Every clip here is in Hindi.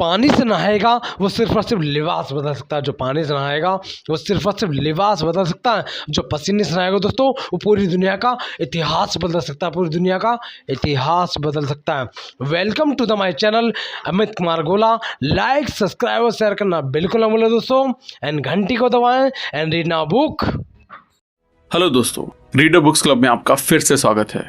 पानी से नहाएगा वो सिर्फ और सिर्फ लिबास बदल सकता है। जो पानी से नहाएगा वो सिर्फ और सिर्फ लिबास बदल सकता है। जो पसीने से नहाएगा दोस्तों वो पूरी दुनिया का इतिहास बदल सकता है, पूरी दुनिया का इतिहास बदल सकता है। Welcome to the my channel Amit Kumar Gola. Like, subscribe और शेयर करना बिल्कुल ना भूलें दोस्तों, एंड घंटी को दबाएं and read now book. Hello दोस्तों, रीडर बुक्स क्लब में आपका फिर से स्वागत है।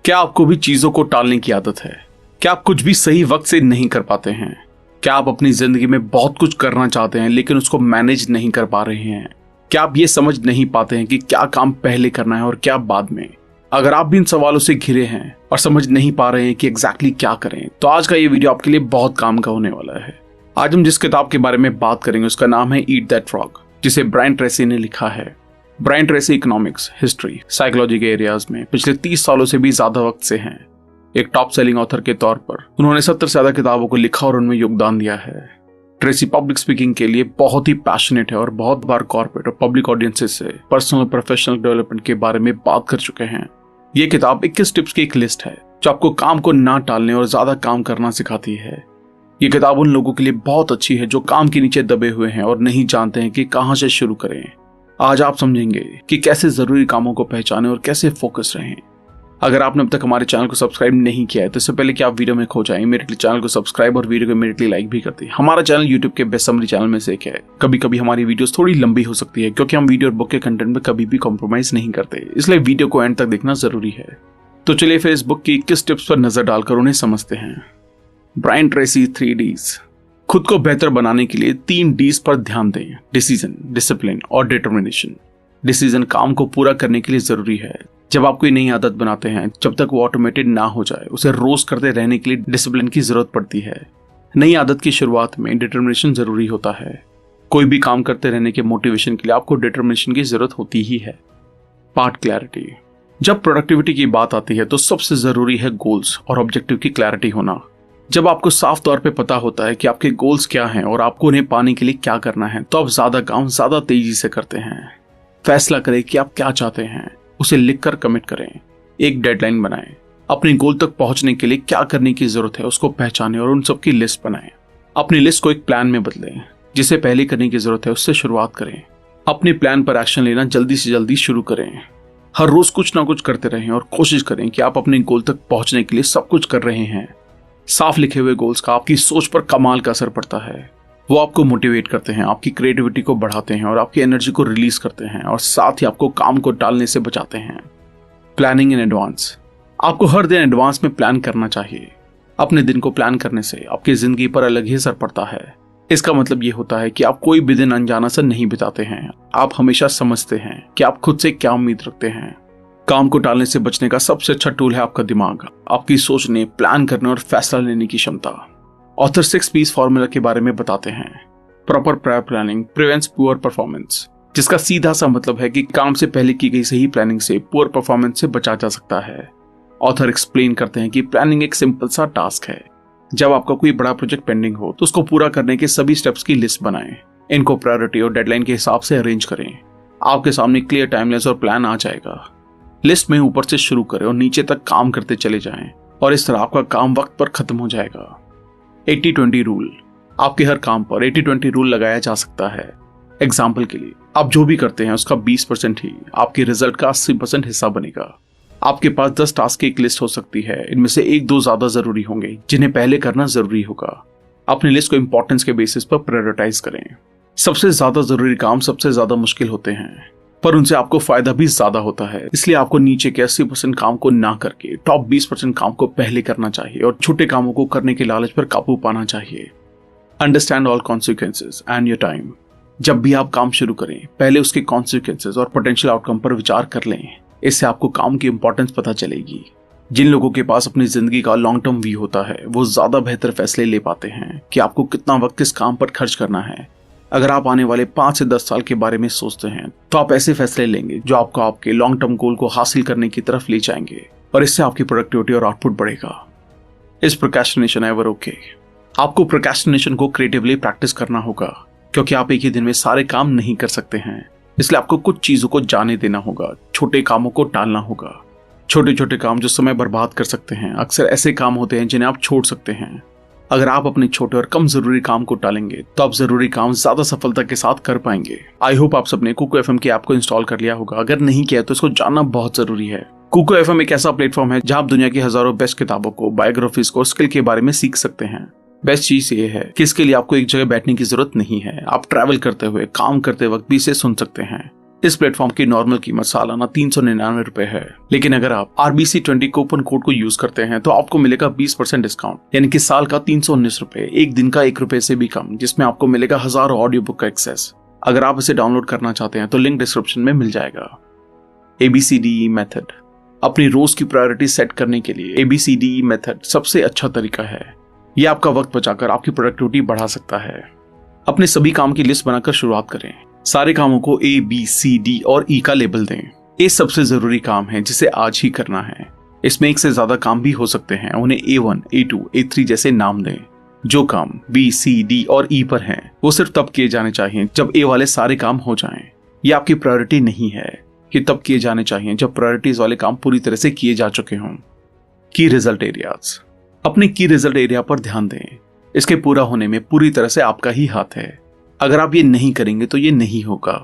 क्या आपको भी चीजों को टालने की आदत है? क्या आप कुछ भी सही वक्त से नहीं कर पाते हैं? क्या आप अपनी जिंदगी में बहुत कुछ करना चाहते हैं लेकिन उसको मैनेज नहीं कर पा रहे हैं? क्या आप ये समझ नहीं पाते हैं कि क्या काम पहले करना है और क्या बाद में? अगर आप भी इन सवालों से घिरे हैं और समझ नहीं पा रहे हैं कि एग्जैक्टली क्या करें, तो आज का ये वीडियो आपके लिए बहुत काम का होने वाला है। आज हम जिस किताब के बारे में बात करेंगे उसका नाम है ईट दैट फ्रॉग, जिसे ब्रायन ट्रेसी ने लिखा है। Brian Tracy economics, history, psychology के एरियाज में पिछले 30 सालों से भी ज्यादा वक्त से हैं। एक टॉप सेलिंग ऑथर के तौर पर उन्होंने 70 से ज्यादा किताबों को लिखा और उनमें योगदान दिया है। ट्रेसी पब्लिक स्पीकिंग के लिए बहुत ही पैशनेट है और बहुत बार कॉर्पोरेट और पब्लिक ऑडियंसेस से पर्सनल और प्रोफेशनल डेवलपमेंट के बारे में बात कर चुके हैं। ये किताब 21 टिप्स की एक लिस्ट है जो आपको काम को ना टालने और ज्यादा काम करना सिखाती है। ये किताब उन लोगों के लिए बहुत अच्छी है जो काम के नीचे दबे हुए हैं और नहीं जानते हैं कि कहां से शुरू करें। आज आप समझेंगे कि कैसे जरूरी कामों को पहचानें और कैसे फोकस रहें। अगर आपने अब तक हमारे चैनल को सब्सक्राइब नहीं किया है तो इससे पहले कि आप वीडियो में खो जाएं, इमीडिएटली चैनल को सब्सक्राइब और वीडियो को इमीडिएटली लाइक भी कर दें। हमारा चैनल यूट्यूब के बेस्ट समरी चैनल में से एक है। कभी कभी हमारी वीडियोस थोड़ी लंबी हो सकती है क्योंकि हम वीडियो और बुक के कंटेंट में कभी भी कॉम्प्रोमाइज नहीं करते, इसलिए वीडियो को एंड तक देखना जरूरी है। तो चलिए फिर इस बुक की 21 टिप्स पर नजर डालकर उन्हें समझते हैं। Brian Tracy 3 Ds। खुद को बेहतर बनाने के लिए 3 Ds पर ध्यान दें: डिसीजन, डिसिप्लिन और डिटर्मिनेशन। डिसीजन काम को पूरा करने के लिए जरूरी है। जब आप कोई नई आदत बनाते हैं, जब तक वो ऑटोमेटेड ना हो जाए, उसे रोज करते रहने के लिए डिसिप्लिन की जरूरत पड़ती है। नई आदत की शुरुआत में डिटर्मिनेशन जरूरी होता है। कोई भी काम करते रहने के मोटिवेशन के लिए आपको डिटर्मिनेशन की जरूरत होती ही है। Part clarity. जब प्रोडक्टिविटी की बात आती है तो सबसे जरूरी है गोल्स और ऑब्जेक्टिव की क्लैरिटी होना। जब आपको साफ तौर पे पता होता है कि आपके गोल्स क्या हैं और आपको उन्हें पाने के लिए क्या करना है, तो आप ज्यादा काम ज्यादा तेजी से करते हैं। फैसला करें कि आप क्या चाहते हैं, उसे लिखकर कमिट करें। एक डेडलाइन बनाएं। अपने गोल तक पहुंचने के लिए क्या करने की जरूरत है उसको पहचानें और उन सब की लिस्ट बनाएं। अपनी लिस्ट को एक प्लान में बदलें। जिसे पहले करने की जरूरत है उससे शुरुआत करें। अपने प्लान पर एक्शन लेना जल्दी से जल्दी शुरू करें। हर रोज कुछ ना कुछ करते रहें और कोशिश करें कि आप अपने गोल तक पहुंचने के लिए सब कुछ कर रहे हैं। साफ लिखे हुए गोल्स का आपकी सोच पर कमाल का असर पड़ता है। वो आपको मोटिवेट करते हैं, आपकी क्रिएटिविटी को बढ़ाते हैं और आपकी एनर्जी को रिलीज करते हैं, और साथ ही आपको काम को टालने से बचाते हैं। Planning in advance. आपको हर दिन एडवांस में प्लान करना चाहिए। अपने दिन को प्लान करने से आपकी जिंदगी पर अलग ही असर पड़ता है। इसका मतलब ये होता है कि आप कोई भी दिन अनजाना सा नहीं बिताते हैं। आप हमेशा समझते हैं कि आप खुद से क्या उम्मीद रखते हैं। काम को टालने से बचने का सबसे अच्छा टूल है आपका दिमाग, आपकी सोचने, प्लान करने और फैसला लेने की क्षमता। ऑथर 6 Ps फॉर्मूला के बारे में बताते हैं। Proper prior planning prevents poor performance, जिसका सीधा सा मतलब है कि काम से पहले की गई सही प्लानिंग से पुअर परफॉर्मेंस से बचा जा सकता है। ऑथर एक्सप्लेन करते हैं कि प्लानिंग एक सिंपल सा टास्क है। जब आपका कोई बड़ा प्रोजेक्ट पेंडिंग हो तो उसको पूरा करने के सभी स्टेप्स की लिस्ट बनाएं। इनको प्रायोरिटी और डेडलाइन के हिसाब से अरेंज करें। आपके सामने क्लियर टाइमलाइन और प्लान आ जाएगा। लिस्ट में ऊपर से शुरू करें और नीचे तक काम करते चले जाएं, और इस तरह आपका काम वक्त पर खत्म हो जाएगा। 80-20 रूल। आपके हर काम पर 80-20 रूल लगाया जा सकता है। एग्जाम्पल के लिए, आप जो भी करते हैं उसका 20% ही आपके रिजल्ट का 80% हिस्सा बनेगा। आपके पास 10 टास्क की एक लिस्ट हो सकती है। इनमें से 1-2 ज्यादा जरूरी होंगे जिन्हें पहले करना जरूरी होगा। अपनी लिस्ट को इंपॉर्टेंस के बेसिस पर प्रायोरिटाइज करें। सबसे ज्यादा जरूरी काम सबसे ज्यादा मुश्किल होते हैं, पर उनसे आपको फायदा भी ज्यादा होता है। इसलिए आपको नीचे के 80% काम को ना करके टॉप 20% काम को पहले करना चाहिए और छोटे कामों को करने के लालच पर काबू पाना चाहिए। Understand all consequences and your time. जब भी आप काम शुरू करें, पहले उसके कॉन्सिक्वेंसेज और पोटेंशियल आउटकम पर विचार कर लें। इससे आपको काम की इंपॉर्टेंस पता चलेगी। जिन लोगों के पास अपनी जिंदगी का लॉन्ग टर्म व्यू होता है, वो ज्यादा बेहतर फैसले ले पाते हैं कि आपको कितना वक्त किस काम पर खर्च करना है। अगर आप आने वाले 5 से 10 साल के बारे में सोचते हैं तो आप ऐसे फैसले लेंगे जो आपको आपके लॉन्ग टर्म गोल को हासिल करने की तरफ ले जाएंगे, और इससे आपकी प्रोडक्टिविटी और आउटपुट बढ़ेगा। इस प्रोक्रेस्टिनेशन एवर ओके? आपको प्रोक्रेस्टिनेशन को क्रिएटिवली प्रैक्टिस करना होगा, क्योंकि आप एक ही दिन में सारे काम नहीं कर सकते हैं। इसलिए आपको कुछ चीजों को जाने देना होगा, छोटे कामों को टालना होगा। छोटे छोटे काम जो समय बर्बाद कर सकते हैं अक्सर ऐसे काम होते हैं जिन्हें आप छोड़ सकते हैं। अगर आप अपने छोटे और कम जरूरी काम को टालेंगे तो आप जरूरी काम ज्यादा सफलता के साथ कर पाएंगे। आई होप आप सबने कुको एफएम की ऐप को इंस्टॉल कर लिया होगा। अगर नहीं किया तो इसको जानना बहुत जरूरी है। कुको एफएम एक ऐसा प्लेटफॉर्म है जहां आप दुनिया की हजारों बेस्ट किताबों को, बायोग्राफीज को, स्किल के बारे में सीख सकते हैं। बेस्ट चीज ये है कि इसके लिए आपको एक जगह बैठने की जरूरत नहीं है। आप ट्रैवल करते हुए, काम करते वक्त भी इसे सुन सकते हैं। इस प्लेटफॉर्म की नॉर्मल कीमत सालाना 399 रुपए है, लेकिन अगर आप RBC20 कूपन कोड को यूज करते हैं तो आपको मिलेगा 20% डिस्काउंट, यानी कि साल का 319 रुपए, एक दिन का 1 रुपए से भी कम, जिसमें आपको मिलेगा हजारों ऑडियो बुक का एक्सेस। अगर आप इसे डाउनलोड करना चाहते हैं तो लिंक डिस्क्रिप्शन में मिल जाएगा। ABCDE method. अपनी रोज की प्रायोरिटी सेट करने के लिए ABCDE मेथड सबसे अच्छा तरीका है। यह आपका वक्त बचाकर आपकी प्रोडक्टिविटी बढ़ा सकता है। अपने सभी काम की लिस्ट बनाकर शुरुआत करें। सारे कामों को A, B, C, D और E का लेबल दें। ये सबसे जरूरी काम है जिसे आज ही करना है। इसमें एक से ज्यादा काम भी हो सकते हैं, उन्हें A1, A2, A3 जैसे नाम दें। जो काम B, C, D और E पर हैं, वो सिर्फ तब किए जाने चाहिए जब A वाले सारे काम हो जाएं। ये आपकी प्रायोरिटी नहीं है कि तब किए जाने चाहिए जब प्रायोरिटीज वाले काम पूरी तरह से किए जा चुके हों। की रिजल्ट एरियाज। अपने की रिजल्ट एरिया पर ध्यान दें। इसके पूरा होने में पूरी तरह से आपका ही हाथ है। अगर आप ये नहीं करेंगे तो ये नहीं होगा।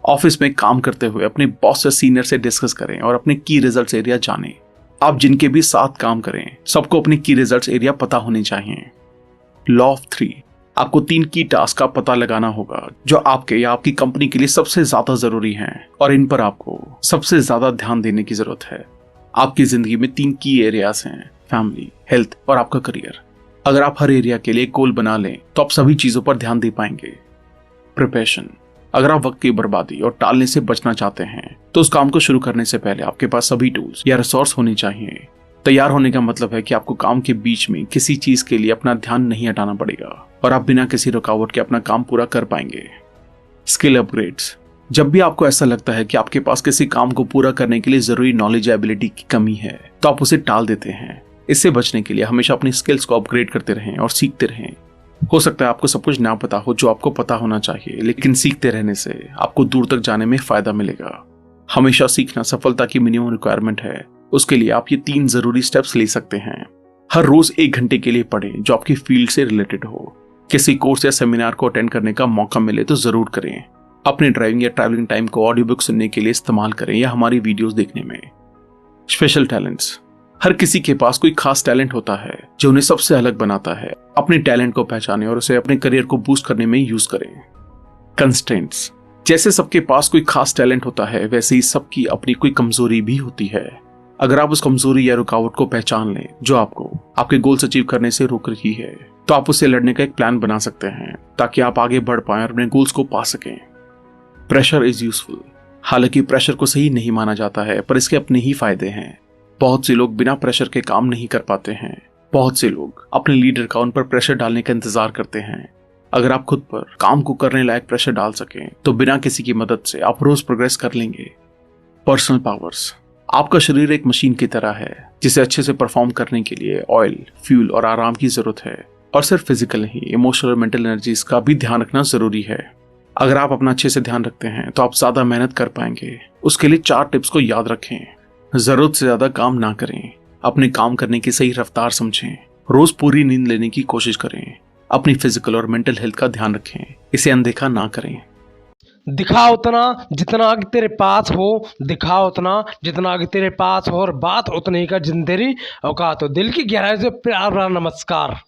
ऑफिस में काम करते हुए अपने बॉस या सीनियर से डिस्कस करें और अपने की रिजल्ट्स एरिया जानें। आप जिनके भी साथ काम करें, सबको अपने की रिजल्ट्स एरिया पता होने चाहिए। Law of 3। आपको 3 की टास्क का पता लगाना होगा जो आपके या आपकी कंपनी के लिए सबसे ज्यादा जरूरी हैं और इन पर आपको सबसे ज्यादा ध्यान देने की जरूरत है। आपकी जिंदगी में 3 की एरियाज हैं: फैमिली, हेल्थ और आपका करियर। अगर आप हर एरिया के लिए गोल बना लें तो आप सभी चीजों पर ध्यान दे पाएंगे। प्रिपरेशन। अगर आप वक्त की बर्बादी और टालने से बचना चाहते हैं तो उस काम को शुरू करने से पहले आपके पास सभी टूल्स या रिसोर्स होने चाहिए। तैयार होने का मतलब है कि आपको काम के बीच में किसी चीज के लिए अपना ध्यान नहीं हटाना पड़ेगा और आप बिना किसी रुकावट के अपना काम पूरा कर पाएंगे। Skill upgrades. जब भी आपको ऐसा लगता है कि आपके पास किसी काम को पूरा करने के लिए जरूरी नॉलेज या एबिलिटी की कमी है तो आप उसे टाल देते हैं। इससे बचने के लिए हमेशा अपनी स्किल्स को अपग्रेड करते रहें और सीखते रहें। हो सकता है आपको सब कुछ ना पता हो जो आपको पता होना चाहिए, लेकिन सीखते रहने से आपको दूर तक जाने में फायदा मिलेगा। हमेशा सीखना सफलता की मिनिमम रिक्वायरमेंट है। उसके लिए आप ये 3 जरूरी स्टेप्स ले सकते हैं। हर रोज 1 घंटे के लिए पढ़ें जो आपकी फील्ड से रिलेटेड हो। किसी कोर्स या सेमिनार को अटेंड करने का मौका मिले तो जरूर करें। अपने ड्राइविंग या ट्रैवलिंग टाइम को ऑडियो बुक सुनने के लिए इस्तेमाल करें या हमारी वीडियोस देखने में। Special talents. हर किसी के पास कोई खास टैलेंट होता है जो उन्हें सबसे अलग बनाता है। अपने टैलेंट को पहचानें और उसे अपने करियर को बूस्ट करने में यूज करें। कंस्ट्रेंट्स। जैसे सबके पास कोई खास टैलेंट होता है, वैसे ही सबकी अपनी कोई कमजोरी भी होती है। अगर आप उस कमजोरी या रुकावट को पहचान लें जो आपको आपके गोल्स अचीव करने से रोक रही है, तो आप उसे लड़ने का एक प्लान बना सकते हैं ताकि आप आगे बढ़ पाएं और अपने गोल्स को पा सकें। Pressure is useful. हालांकि प्रेशर को सही नहीं माना जाता है, पर इसके अपने ही फायदे हैं। बहुत से लोग बिना प्रेशर के काम नहीं कर पाते हैं। बहुत से लोग अपने लीडर का उन पर प्रेशर डालने का इंतजार करते हैं। अगर आप खुद पर काम को करने लायक प्रेशर डाल सकें तो बिना किसी की मदद से आप रोज प्रोग्रेस कर लेंगे। Personal powers. आपका शरीर एक मशीन की तरह है जिसे अच्छे से परफॉर्म करने के लिए ऑयल, फ्यूल और आराम की जरूरत है। और सिर्फ फिजिकल नहीं, इमोशनल और मेंटल एनर्जीज का भी ध्यान रखना जरूरी है। अगर आप अपना अच्छे से ध्यान रखते हैं तो आप ज्यादा मेहनत कर पाएंगे। उसके लिए 4 टिप्स को याद रखें। जरूरत से ज्यादा काम ना करें। अपने काम करने की सही रफ्तार समझें। रोज पूरी नींद लेने की कोशिश करें। अपनी फिजिकल और मेंटल हेल्थ का ध्यान रखें। इसे अनदेखा ना करें। दिखा उतना जितना आगे तेरे पास हो, दिखा उतना जितना आगे तेरे पास हो, और बात उतनी का जिन तेरी औकात हो। दिल की गहराई से प्यार भरा नमस्कार।